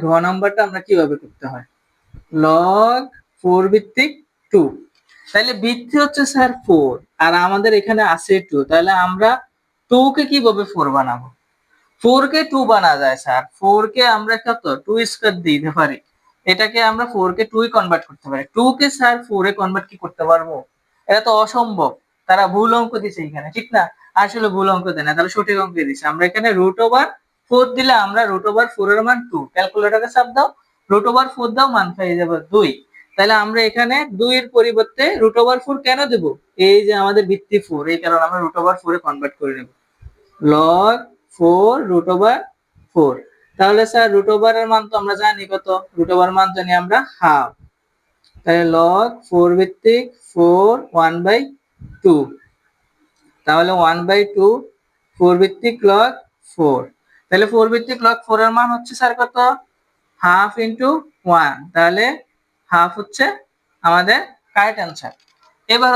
ঘ নাম্বারটা আমরা কিভাবে করতে হয়, লগ 4 ভিত্তিক 2। তাহলে ভিত্তি হচ্ছে স্যার 4 আর আমাদের এখানে আছে 2, তাহলে আমরা 2 কে কিভাবে 4 বানাবো? 4 কে 2 বানা যায় স্যার, 4 কে আমরা কত 2 স্কয়ার দিতে পারি, এটাকে আমরা 4 কে 2 এ কনভার্ট করতে পারি। 2 কে স্যার 4 এ কনভার্ট কি করতে পারবো? এটা তো অসম্ভব। তারা ভুল অঙ্ক দিছে এখানে, ঠিক না? আসলে ভুল অঙ্ক দেয় না, তাহলে সঠিক অঙ্ক দিছে। আমরা এখানে √4 দিলে আমরা √4 এর মান 2, ক্যালকুলেটরে চাপ দাও, √4 দাও, মান পেয়ে যাবে 2। তাহলে আমরা এখানে 2 এর পরিবর্তে √4 কেন দেব? এই যে আমাদের ভিত্তি 4, এই কারণে আমরা √4 এ কনভার্ট করে নেব। log 4 √4। তাহলে স্যার √, এর মান তো আমরা জানি কত, √, মান জানি আমরা হাফ। তাহলে log 4 ভিত্তিক 4 1/2, তাহলে 1/2 4 ভিত্তিক log 4। তাহলে 4 ভিত্তিক log 4 এর মান হচ্ছে স্যার কত, হাফ ইনটু 1, তাহলে হাফ হচ্ছে আমাদের কারেক্ট অ্যান্সার। এবার